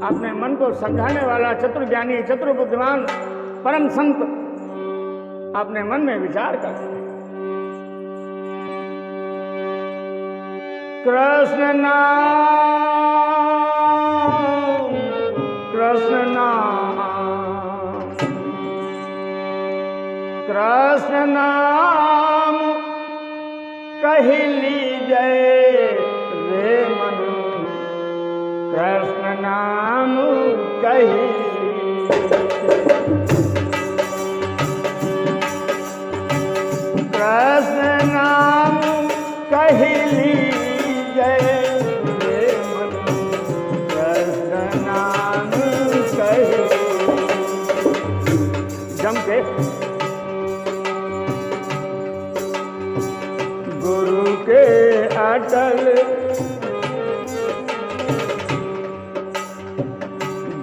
अपने मन को समझाने वाला चतुर ज्ञानी, चतुर बुद्धिमान, परम संत अपने मन में विचार कर। कृष्ण नाम, कृष्ण नाम, कृष्ण नाम कहि लीजै रे मन, कृष्ण नाम कहि कृष्ण नाम कहि लीजै रे मन, कृष्ण नाम कहि। जम के गुरु के अटल,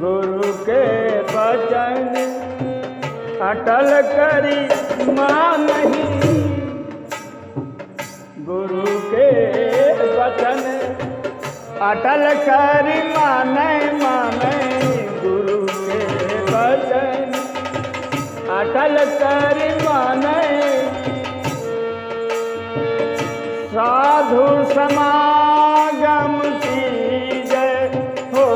गुरु के वचन अटल करी मानहि, गुरु के वचन अटल करी मानै मानै, गुरु के वचन अटल करी मानै। साधु समागम कीजै हो,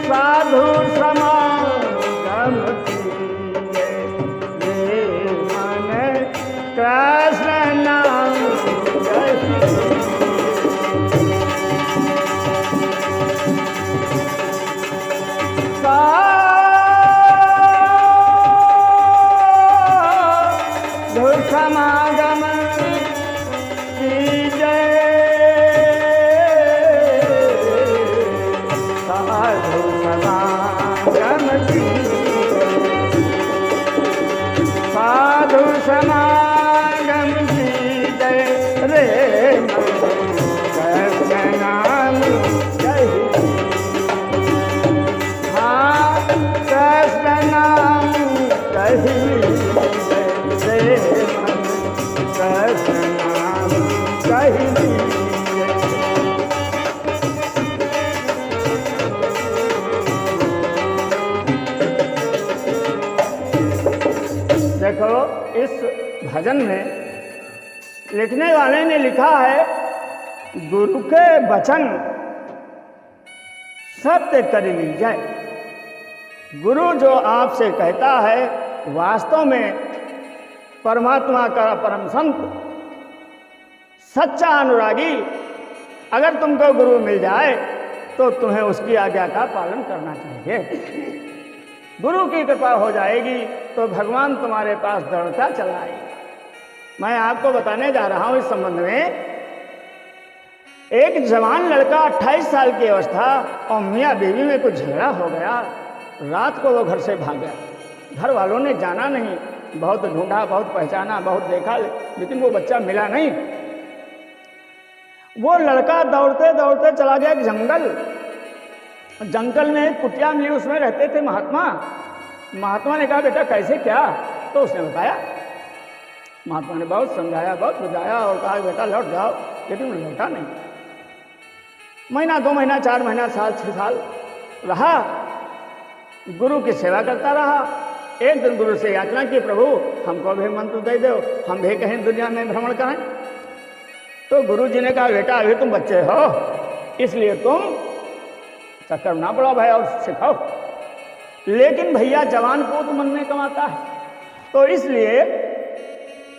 साधु समागम कीजै रे मन, कृष्ण नाम कहि। साधु समागम कीजै, साधु समागम कीजै, साधु समागम कीजै रे मन, कृष्ण नाम कहि। हाँ, कृष्ण नाम कहि रे मन, कृष्ण नाम कहि। देखो इस भजन में लिखने वाले ने लिखा है, गुरु के वचन सत्य कर लीजिए। गुरु जो आपसे कहता है, वास्तव में परमात्मा का परम संत, सच्चा अनुरागी, अगर तुमको गुरु मिल जाए तो तुम्हें उसकी आज्ञा का पालन करना चाहिए। गुरु की कृपा हो जाएगी तो भगवान तुम्हारे पास दौड़ता चला आएगा। मैं आपको बताने जा रहा हूं इस संबंध में। एक जवान लड़का 28 साल की अवस्था और मियाँ बीवी में कुछ झगड़ा हो गया। रात को वो घर से भाग गया। घर वालों ने जाना नहीं, बहुत ढूंढा, बहुत पहचाना, बहुत देखा, लेकिन वो बच्चा मिला नहीं। वो लड़का दौड़ते दौड़ते चला गया एक जंगल। जंगल में एक कुटिया मिली, उसमें रहते थे महात्मा। महात्मा ने कहा बेटा कैसे क्या? तो उसने बताया। महात्मा ने बहुत समझाया, बहुत बुझाया और कहा बेटा लौट जाओ, लेकिन वो लौटा नहीं। महीना, 2 महीना, 4 महीना, साल, 6 साल रहा, गुरु की सेवा करता रहा। एक दिन गुरु से याचना की, प्रभु हमको भी मंत्र दे दो, हम भी कहीं दुनिया में भ्रमण करें। तो गुरु जी ने कहा बेटा अभी तुम बच्चे हो, इसलिए तुम चक्कर ना पड़ो भाई और सिखाओ। लेकिन भैया जवान को तो मन में कमाता है, तो इसलिए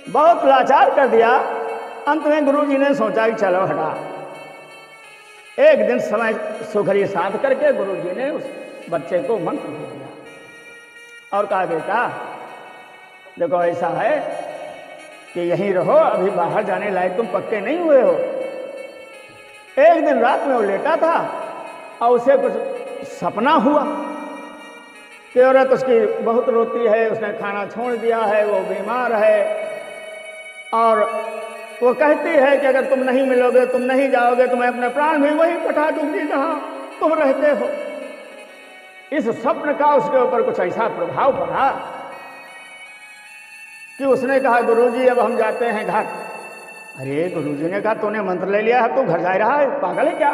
बहुत लाचार कर दिया। अंत में गुरु जी ने सोचा कि चलो हटा। एक दिन समय सुखरी साध करके गुरु जी ने उस बच्चे को मंत्र दे दिया और कहा बेटा देखो ऐसा है कि यहीं रहो, अभी बाहर जाने लायक तुम पक्के नहीं हुए हो। एक दिन रात में वो लेटा था और उसे कुछ सपना हुआ कि औरत उसकी बहुत रोती है, उसने खाना छोड़ दिया है, वो बीमार है और वो कहती है कि अगर तुम नहीं मिलोगे, तुम नहीं जाओगे तो मैं अपने प्राण भी वहीं पठा दूंगी जहां तुम रहते हो। इस स्वप्न का उसके ऊपर कुछ ऐसा प्रभाव पड़ा कि उसने कहा गुरुजी अब हम जाते हैं घर। अरे गुरुजी ने कहा तूने मंत्र ले लिया है, तू घर जा रहा है, पागल है क्या?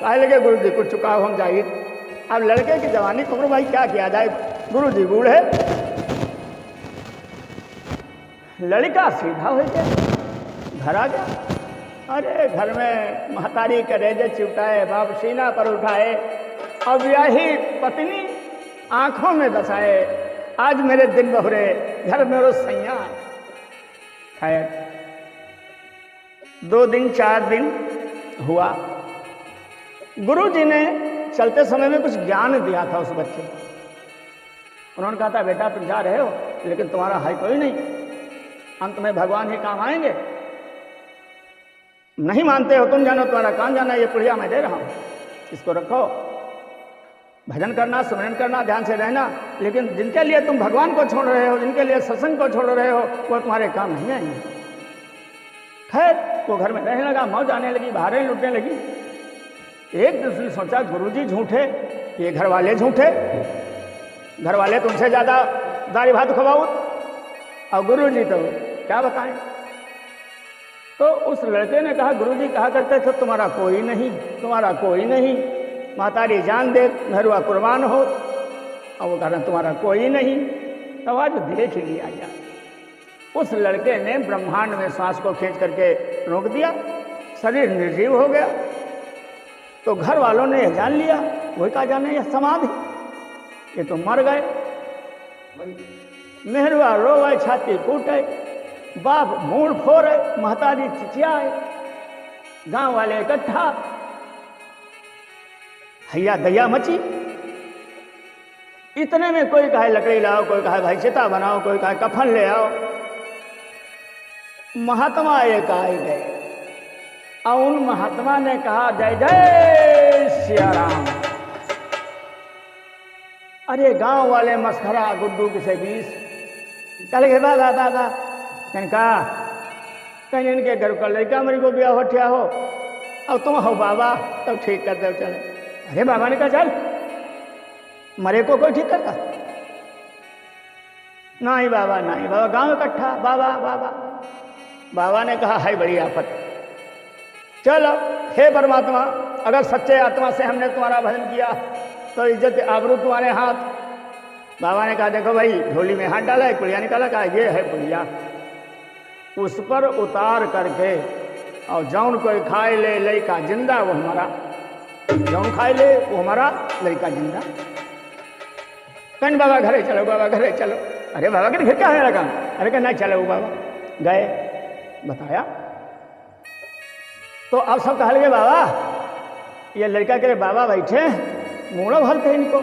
कहे लगे गुरु जी कुछ चुकाओ हम जाइए। अब लड़के की जवानी को भाई क्या किया जाए, गुरु जी बूढ़े। लड़का सीधा हो गया, घर आ गया। अरे घर में महतारी करेजे चिपटाए, बाप सीना पर उठाए, अब यही पत्नी आंखों में बसाए, आज मेरे दिन बहुरे घर में रोज सैया। खैर 2 दिन 4 दिन हुआ। गुरुजी ने चलते समय में कुछ ज्ञान दिया था उस बच्चे को। उन्होंने कहा था बेटा तुम जा रहे हो लेकिन तुम्हारा है कोई नहीं, अंत में भगवान ही काम आएंगे। नहीं मानते हो तुम, जानो तुम्हारा काम जाना, ये पुड़िया मैं दे रहा हूं, इसको रखो, भजन करना, स्मरण करना, ध्यान से रहना, लेकिन जिनके लिए तुम भगवान को छोड़ रहे हो, जिनके लिए सत्संग को छोड़ रहे हो, वो तुम्हारे काम नहीं आएंगे। खैर वो घर में रहने लगा, मौज आने लगी, बाहरें लुटने लगी। एक दूसरी सोचा गुरुजी झूठे, ये घर वाले झूठे, घर वाले तुमसे ज्यादा दारी भात खवाओ और गुरुजी तो क्या बताएं। तो उस लड़के ने कहा गुरुजी कहा करते थे तुम्हारा कोई नहीं, तुम्हारा कोई नहीं, मातारी जान दे भरुआ कुर्बान हो, और वो कह रहे तुम्हारा कोई नहीं। तो आज देख लिया गया, उस लड़के ने ब्रह्मांड में सांस को खींच करके रोक दिया, शरीर निर्जीव हो गया। तो घर वालों ने यह जान लिया, वही कहा जाने यह समाधि, ये तो मर गए। मेहरुआ रोवे छाती कूटे, बाप मूड फोड़े, महतारी चिचियाए, गांव वाले इकट्ठा, हैया दया मची। इतने में कोई कहे लकड़ी लाओ, कोई कहे भाई चिता बनाओ, कोई कहे कफन ले आओ। महात्मा एक आए गए और उन महात्मा ने कहा जय जय सिया राम। अरे गांव वाले मस्खरा गुड्डू किसे बीस कल के बाबा बाबा कहीं इनके घर का लड़का मरी को ब्याह होठिया हो, अब तुम हो बाबा तब ठीक कर दो चले। अरे बाबा ने कहा चल, मरे को कोई ठीक करता? नहीं बाबा नहीं बाबा, गांव इकट्ठा बाबा बाबा। बाबा ने कहा है बड़ी आफत, चलो हे परमात्मा, अगर सच्चे आत्मा से हमने तुम्हारा भजन किया तो इज्जत आबरू तुम्हारे हाथ। बाबा ने कहा देखो भाई, झोली में हाथ डाला, एक पुड़िया निकाला, कहा ये है पुड़िया, उस पर उतार करके और जौन कोई खाए ले लड़का जिंदा वो हमारा, जौन खाए ले वो हमारा, लड़का जिंदा। कहीं बाबा घरे चलो, बाबा घरे चलो। अरे बाबा के घर क्या है लगा? अरे कहना चलो बाबा। गए, बताया तो अब सब कहा लगे बाबा ये लड़का के बाबा बैठे मूड़ा भलते इनको,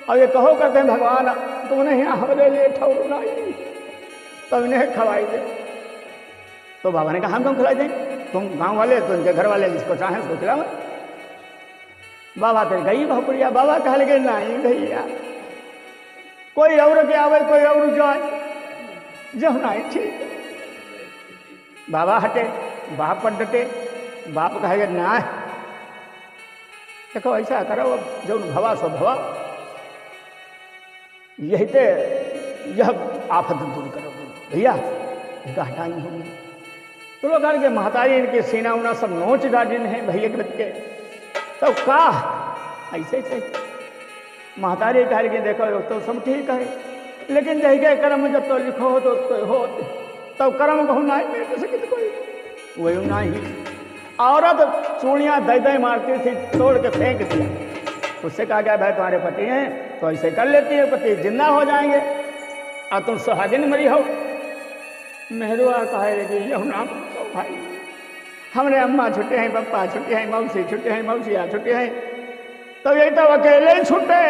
और ये कहो करते हैं भगवान तुमने यहाँ हमारे लिए ठौर बनाई, तब इन्हें खवाई दे। तो बाबा ने कहा हम क्यों खिलाई दें, तुम गांव वाले तो इनके घर वाले जिसको चाहें उसको खिलाओ। बाबा तो गई भपुड़िया। बाबा कह लगे नहीं भैया, कोई और के आवे, कोई और जाए, जब नहीं ठीक। बाबा हटे, बाप पर डटे। बाप कहेगा ना देखो ऐसा करो, जो भवा सो भवा, यही तो यह आफत दूर करो भैया, हटाई होंगे। तो लोग के महतारी इनके सीना उना सब नोच डालिन है भैया के बच्चे, तो का ऐसे ऐसे महतारी कह लगे देखो तो सब ठीक है, लेकिन जही के कर्म में जब तो लिखो हो तो हो, तब कर्म कहूँ ना कोई वही नहीं। औरत चूड़ियाँ दई दई मारती थी, तोड़ के फेंक दिया। उससे कहा गया भाई तुम्हारे पति हैं तो ऐसे कर लेती है, पति जिंदा हो जाएंगे और तुम सुहागिन मरी हो। मेहरुआ कहे लगी यह नाम तो भाई, हमने अम्मा छुट्टे हैं, पप्पा छुट्टे हैं, मौसी छुट्टे हैं, मौसिया छुट्टे हैं, तो यही तो अकेले ही छुट्टे।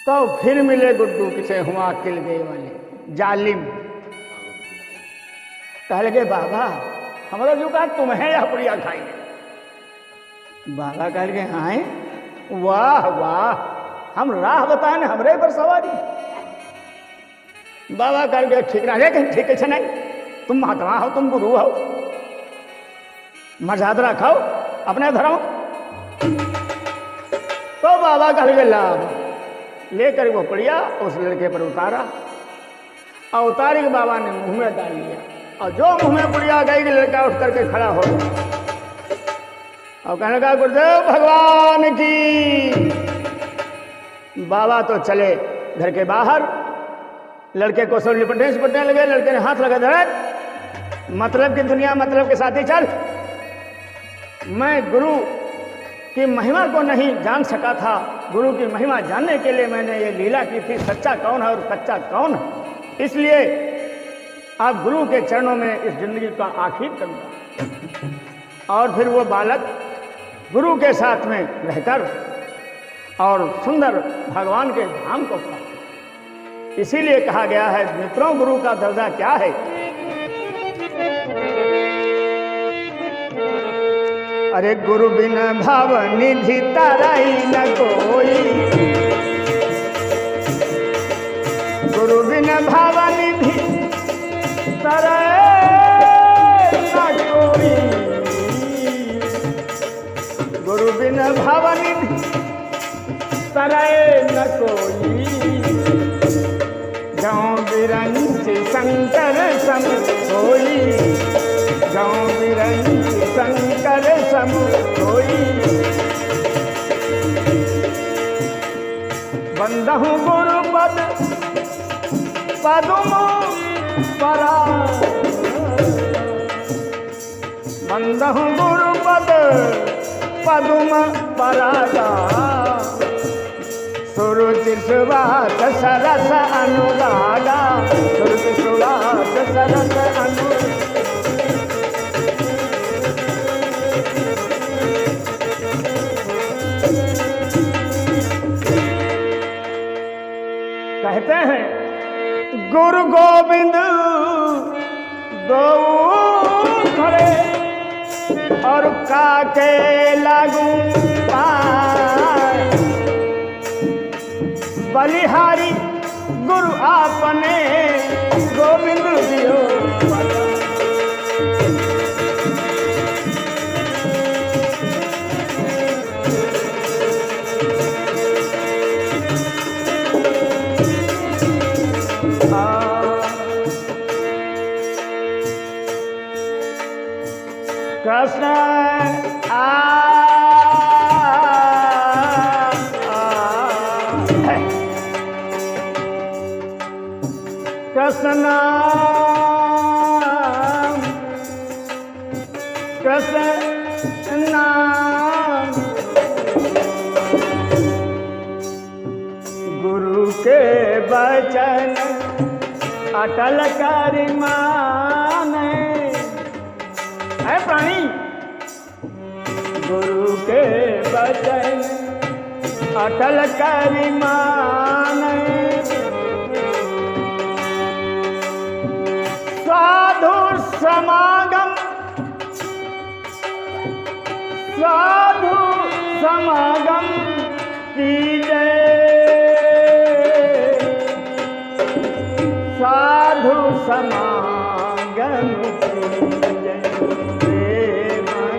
तो फिर मिले गुड्डू किसे हुआ किल गए वाले जालिम। कह लगे बाबा हमारा जो कहा तुम्हें या पुड़िया खाएंगे। बाबा कह लगे हाँ वाह वाह, हम राह बताए हमरे पर सवारी। बाबा कह लगे ठीक ना रे, ठीक है नहीं, तुम महात्मा हो, तुम गुरु हो, मर्यादा रखो अपने धर्म। तो बाबा कह लगे लाभ लेकर वो पुड़िया उस लड़के पर उतारा, और उतारी के बाबा ने मुंह में डाल लिया, और जो मुंह में पुड़िया गई कि लड़का उठ करके खड़ा हो गया। और कहने लगा गुरुदेव भगवान की। बाबा तो चले घर के बाहर, लड़के को सब लिपटने लगे। लड़के ने हाथ लगा दिया, मतलब की दुनिया, मतलब के साथ ही चल। मैं गुरु की महिमा को नहीं जान सका था, गुरु की महिमा जानने के लिए मैंने ये लीला की थी, सच्चा कौन है और कच्चा कौन है, इसलिए आप गुरु के चरणों में इस जिंदगी का आखिर करूंगा। और फिर वो बालक गुरु के साथ में रहकर और सुंदर भगवान के धाम को पाया। इसीलिए कहा गया है मित्रों, गुरु का दर्जा क्या है। अरे गुरु बिन भाव निधि ताराई न कोई, गुरु बिन भाव निधि ताराई न कोई, गुरु बिन भाव निधि ताराई न कोई। गाँव बिरंच शंकर सम कोई, गाँव बिरंच शंकर सम कोई। बंदहु गुरु पद पदुम परा, बंदहु गुरु पद पदुम परागा। सुरुचि सुवास सरस अनुरागा, सुरुचि सुवास सरस अनुरागा। कहते हैं गुरु गोविंद दो खड़े और काके लागू पाए, बलिहारी गुरु आपने गोविंद दियो। कृष्ण कृष्ण नाम, कृष्ण नाम, गुरु के वचन अटल करि माने। है प्राणी, गुरु के वचन अटल करि माने। साधु समागम, साधु समागम कीजे, साधु समागम कीजे। मन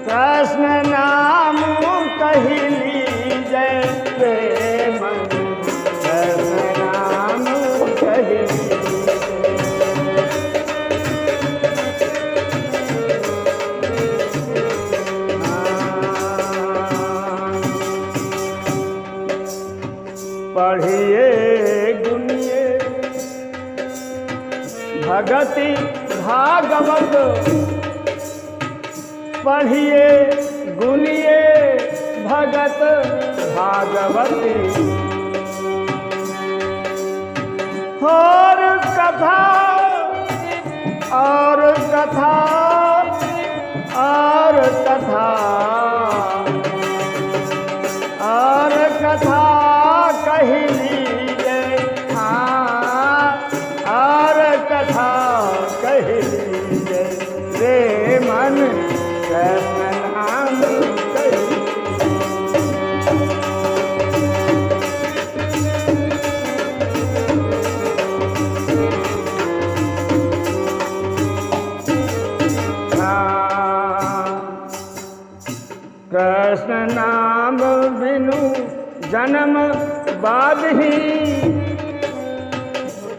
कृष्ण नाम कही, पढ़िए गुनिए भगति भागवत, पढ़िए गुनिए भगत भागवती। और कथा और कथा और कथा और कथा कही लीजिए। हाँ, और कथा कही लीजिए। रे मन कृष्ण नाम कही। कृष्ण नाम बिनु जन्म बाधहि,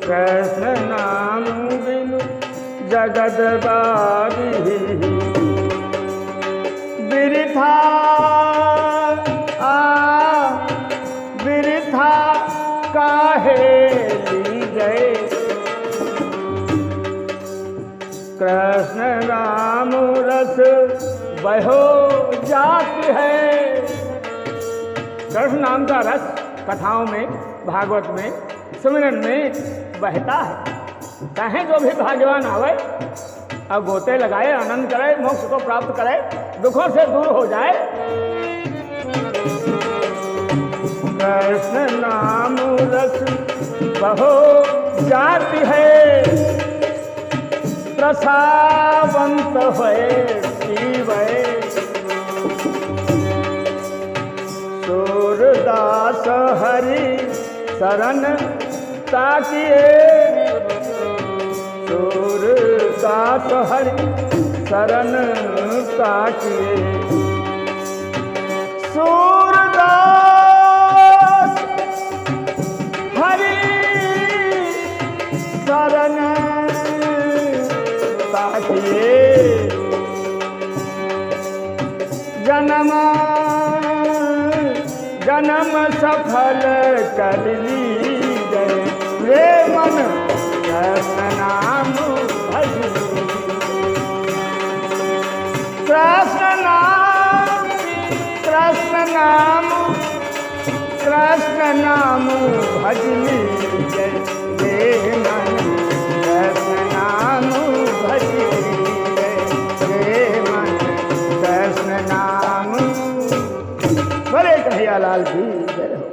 कृष्ण नाम बिनु जगत बाधहि। बिरथा बिरथा काहे लीजै, कृष्ण राम रस बहो जात है। कृष्ण नाम का रस कथाओं में, भागवत में, सुमिरन में बहता है। चाहे जो भी भाग्यवान आवे अब गोते लगाए, आनंद करे, मोक्ष को प्राप्त करे, दुखों से दूर हो जाए। कृष्ण नाम रस बहो जाति है, प्रसावंत है पीवे। सूरदास हरि शरण ताकिए, सूरदास हरि शरण ताकिए। सूरदास हरि शरण ताकिए, जन्म जन्म सफल कर लीजै। रे मन कृष्ण नाम भजि, कृष्ण नाम कृष्ण नाम कृष्ण नाम भज लीजै। रे मन कृष्ण नाम भज लीजै। रे मन कृष्ण नाम। बड़े कन्हैया लाल की जय हो।